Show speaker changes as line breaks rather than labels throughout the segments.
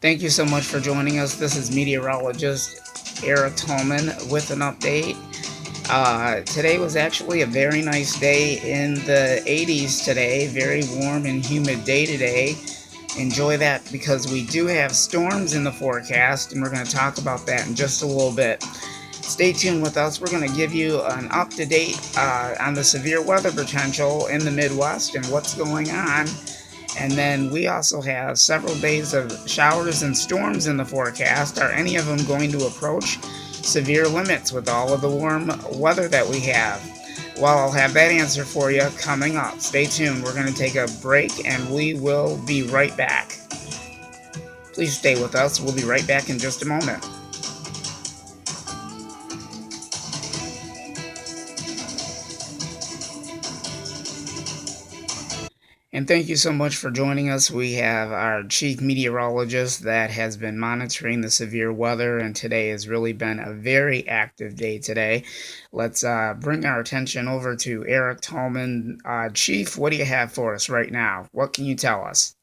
Thank you so much for joining us. This is meteorologist Eric Tolman with an update. Today was actually a very nice day in the 80s today. Very warm and humid day today. Enjoy that because we do have storms in the forecast, and we're going to talk about that in just a little bit. Stay tuned with us. We're going to give you an up to date on the severe weather potential in the Midwest and what's going on. And then we also have several days of showers and storms in the forecast. Are any of them going to approach severe limits with all of the warm weather that we have? Well, I'll have that answer for you coming up. Stay tuned. We're going to take a break and we will be right back. Please stay with us. We'll be right back in just a moment. And thank you so much for joining us. We have our chief meteorologist that has been monitoring the severe weather, and today has really been a very active day today. Let's bring our attention over to Eric Tallman. Chief, what do you have for us right now? What can you tell us?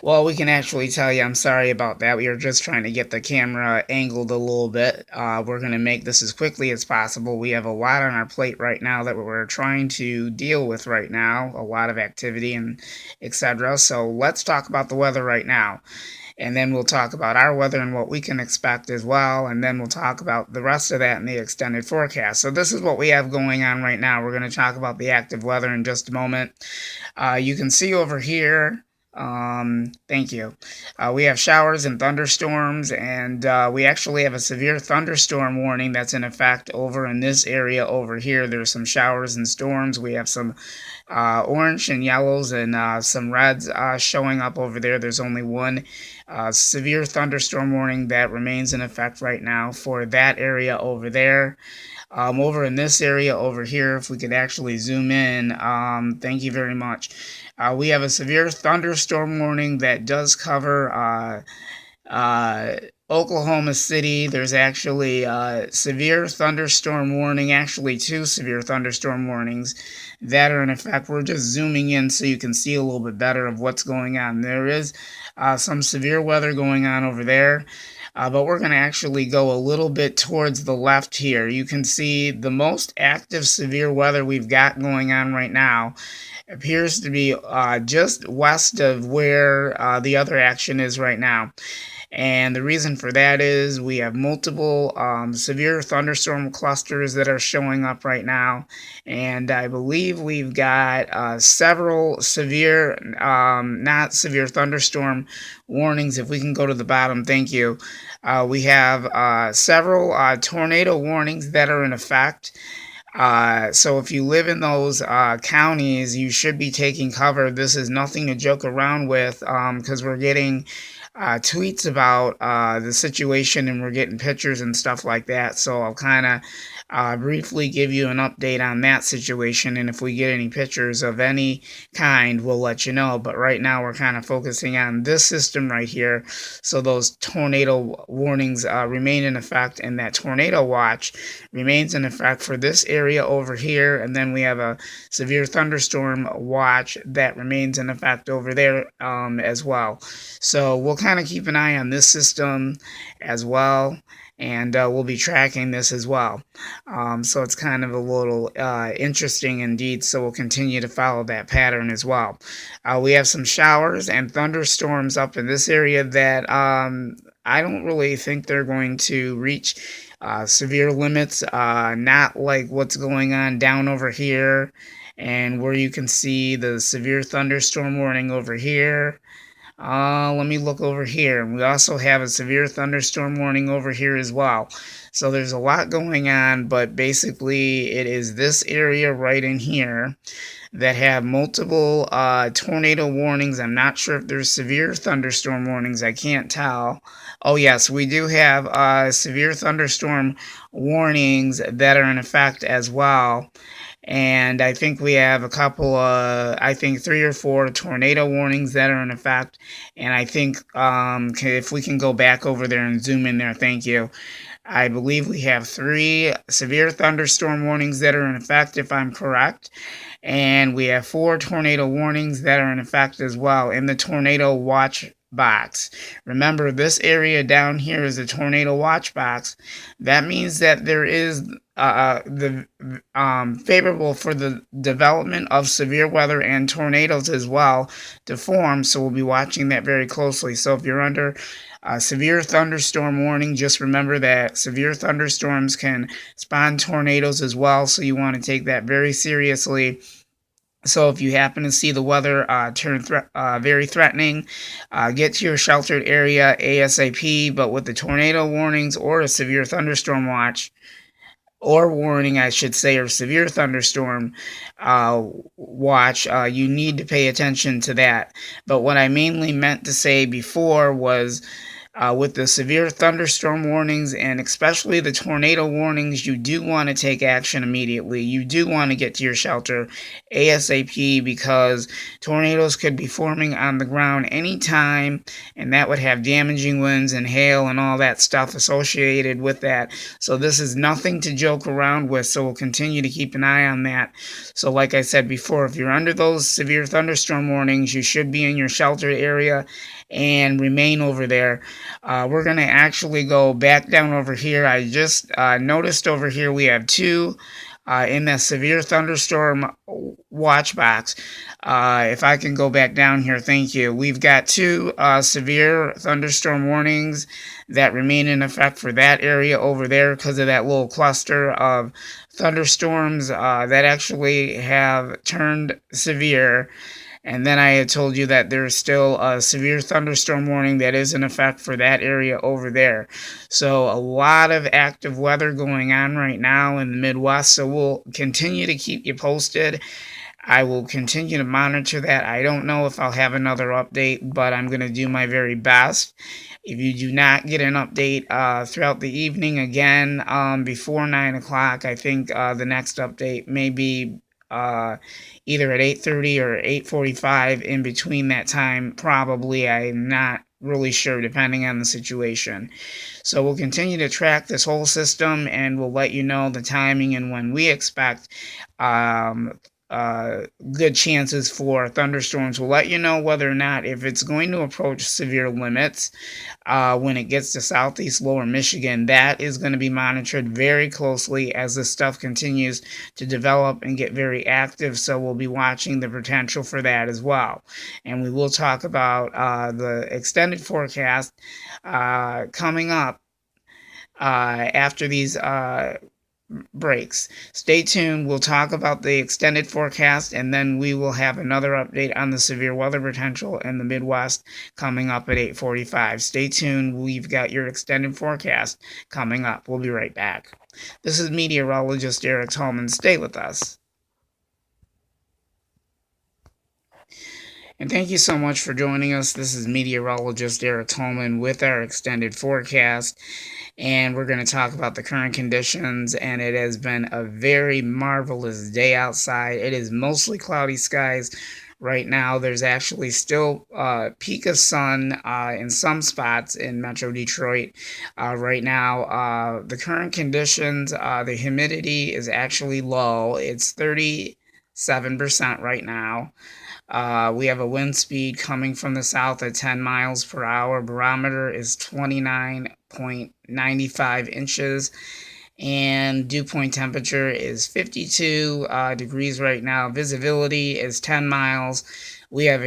Well, we can actually tell you, I'm sorry about that. We are just trying to get the camera angled a little bit. We're going to make this as quickly as possible. We have a lot on our plate right now that we're trying to deal with right now, a lot of activity and etc. So let's talk about the weather right now. And then we'll talk about our weather and what we can expect as well. And then we'll talk about the rest of that in the extended forecast. So this is what we have going on right now. We're going to talk about the active weather in just a moment. You can see over here. Thank you. We have showers and thunderstorms, and we actually have a severe thunderstorm warning that's in effect over in this area over here. There's some showers and storms. We have some orange and yellows and some reds showing up over there. There's only one severe thunderstorm warning that remains in effect right now for that area over there. Over in this area over here, if we could actually zoom in, thank you very much. We have a severe thunderstorm warning that does cover Oklahoma City. There's actually a severe thunderstorm warning, actually two severe thunderstorm warnings that are in effect. We're just zooming in so you can see a little bit better of what's going on. There is some severe weather going on over there. But we're going to actually go a little bit towards the left here. You can see the most active severe weather we've got going on right now appears to be just west of where the other action is right now. And the reason for that is we have multiple severe thunderstorm clusters that are showing up right now. And I believe we've got several severe, not severe thunderstorm warnings. If we can go to the bottom, thank you. We have several tornado warnings that are in effect. So if you live in those counties, you should be taking cover. This is nothing to joke around with because we're getting tweets about the situation and we're getting pictures and stuff like that. So I'll kind of briefly give you an update on that situation. And if we get any pictures of any kind, we'll let you know. But right now we're kind of focusing on this system right here. So those tornado warnings remain in effect, and that tornado watch remains in effect for this area over here. And then we have a severe thunderstorm watch that remains in effect over there as well. So we'll kind of keep an eye on this system as well, and we'll be tracking this as well. So it's kind of a little interesting indeed. So we'll continue to follow that pattern as well. We have some showers and thunderstorms up in this area that I don't really think they're going to reach severe limits, not like what's going on down over here, and where you can see the severe thunderstorm warning over here. Let me look over here. We also have a severe thunderstorm warning over here as well. So there's a lot going on, but basically it is this area right in here that have multiple tornado warnings. I'm not sure if there's severe thunderstorm warnings. I can't tell. Oh, yes, we do have severe thunderstorm warnings that are in effect as well. And I think we have a couple of, I think 3 or 4 tornado warnings that are in effect. And I think if we can go back over there and zoom in there, thank you. I believe we have 3 severe thunderstorm warnings that are in effect, if I'm correct. And we have 4 tornado warnings that are in effect as well in the tornado watch box. Remember, this area down here is a tornado watch box. That means that there is the favorable for the development of severe weather and tornadoes as well to form. So we'll be watching that very closely. So if you're under a severe thunderstorm warning, just remember that severe thunderstorms can spawn tornadoes as well. So you want to take that very seriously. So if you happen to see the weather turn very threatening, get to your sheltered area ASAP. But with the tornado warnings or a severe thunderstorm watch, or warning, I should say, or severe thunderstorm watch, you need to pay attention to that. But what I mainly meant to say before was with the severe thunderstorm warnings and especially the tornado warnings, you do want to take action immediately. You do want to get to your shelter ASAP because tornadoes could be forming on the ground anytime, and that would have damaging winds and hail and all that stuff associated with that. So this is nothing to joke around with, so we'll continue to keep an eye on that. So like I said before, if you're under those severe thunderstorm warnings, you should be in your sheltered area and remain over there. We're going to actually go back down over here. I just noticed over here we have two in the severe thunderstorm watch box. If I can go back down here, thank you. We've got two severe thunderstorm warnings that remain in effect for that area over there because of that little cluster of thunderstorms that actually have turned severe. And then I had told you that there's still a severe thunderstorm warning that is in effect for that area over there. So a lot of active weather going on right now in the Midwest. So we'll continue to keep you posted. I will continue to monitor that. I don't know if I'll have another update, but I'm going to do my very best. If you do not get an update throughout the evening again before 9 o'clock, I think the next update may be either at 8:30 or 8:45. In between that time, probably. I'm not really sure, depending on the situation. So we'll continue to track this whole system, and we'll let you know the timing and when we expect good chances for thunderstorms. We'll let you know whether or not if it's going to approach severe limits when it gets to southeast lower Michigan. That is going to be monitored very closely as this stuff continues to develop and get very active. So we'll be watching the potential for that as well. And we will talk about the extended forecast coming up after these breaks. Stay tuned. We'll talk about the extended forecast, and then we will have another update on the severe weather potential in the Midwest coming up at 8:45. Stay tuned. We've got your extended forecast coming up. We'll be right back. This is meteorologist Eric Tolman. Stay with us. And thank you so much for joining us. This is meteorologist Eric Tolman with our extended forecast. And we're going to talk about the current conditions. And it has been a very marvelous day outside. It is mostly cloudy skies right now. There's actually still peak of sun in some spots in Metro Detroit right now. The current conditions, the humidity is actually low. It's 37% right now. We have a wind speed coming from the south at 10 miles per hour. Barometer is 29.95 inches. And dew point temperature is 52 degrees right now. Visibility is 10 miles. We have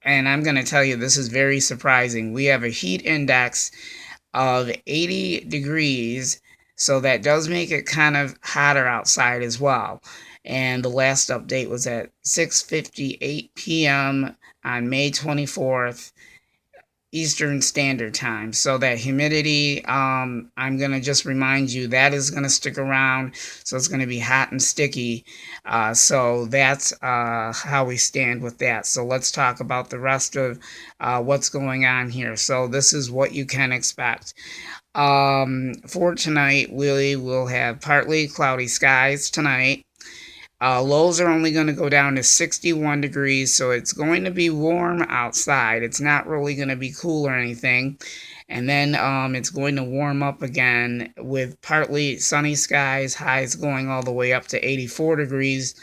and I'm going to tell you, this is very surprising. We have a heat index of 80 degrees. So that does make it kind of hotter outside as well. And the last update was at 6:58 p.m. on May 24th, Eastern Standard Time. So that humidity, I'm going to just remind you, that is going to stick around. So it's going to be hot and sticky. So that's how we stand with that. So let's talk about the rest of what's going on here. So this is what you can expect. For tonight, we will have partly cloudy skies tonight. Lows are only going to go down to 61 degrees, so it's going to be warm outside. It's not really going to be cool or anything. And then it's going to warm up again with partly sunny skies, highs going all the way up to 84 degrees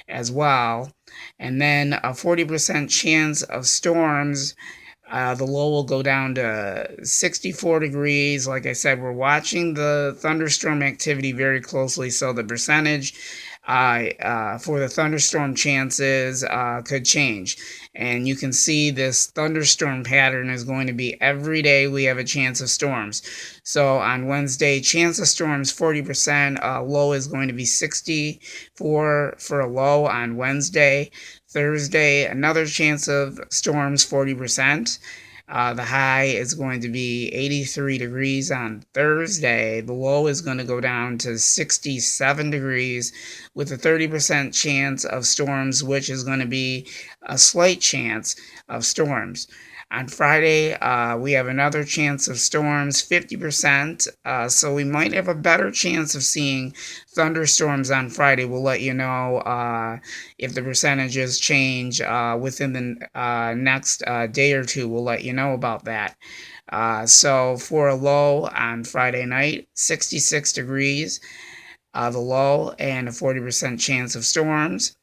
as well. And then a 40% chance of storms The low will go down to 64 degrees. Like I said, we're watching the thunderstorm activity very closely, so the percentage for the thunderstorm chances could change. And you can see this thunderstorm pattern is going to be every day we have a chance of storms. So on Wednesday, chance of storms 40%, low is going to be 64 for a low on Wednesday. Thursday, another chance of storms 40%. The high is going to be 83 degrees on Thursday. The low is going to go down to 67 degrees with a 30% chance of storms, which is going to be a slight chance of storms. On Friday, we have another chance of storms, 50%. So we might have a better chance of seeing thunderstorms on Friday. We'll let you know if the percentages change within the next day or two. We'll let you know about that. So for a low on Friday night, 66 degrees, the low, and a 40% chance of storms.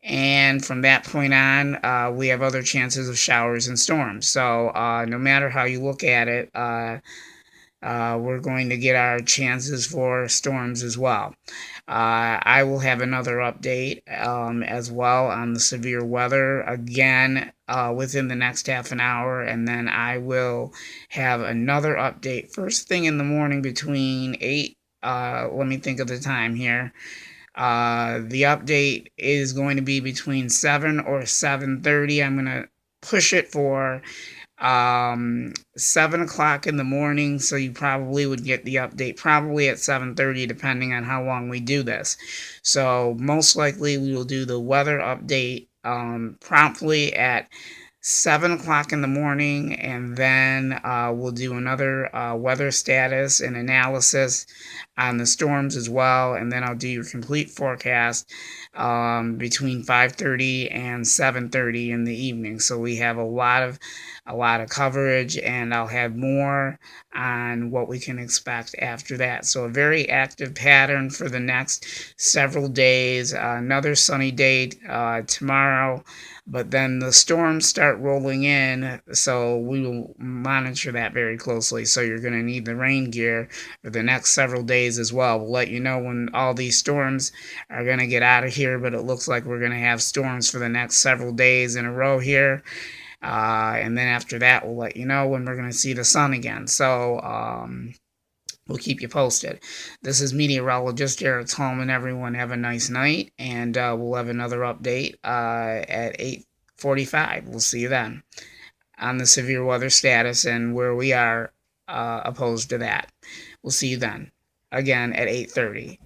And from that point on, we have other chances of showers and storms. So no matter how you look at it, we're going to get our chances for storms as well. I will have another update as well on the severe weather again within the next half an hour, and then I will have another update first thing in the morning between 8. Let me think of the time here. The update is going to be between 7 or 7:30. I'm going to push it for 7 o'clock in the morning, so you probably would get the update probably at 7:30 depending on how long we do this. So most likely we will do the weather update promptly at 7 o'clock in the morning, and then we'll do another weather status and analysis on the storms as well, and then I'll do your complete forecast between 5:30 and 7:30 in the evening. So we have a lot of coverage, and I'll have more on what we can expect after that. So a very active pattern for the next several days. Another sunny day tomorrow, but then the storms start rolling in, so we will monitor that very closely. So you're going to need the rain gear for the next several days as well. We'll let you know when all these storms are going to get out of here, but it looks like we're going to have storms for the next several days in a row here. And then after that, we'll let you know when we're going to see the sun again. So we'll keep you posted. This is meteorologist Eric Tallman. Everyone have a nice night, and we'll have another update at 8:45. We'll see you then on the severe weather status and where we are opposed to that. We'll see you then again at 8:30.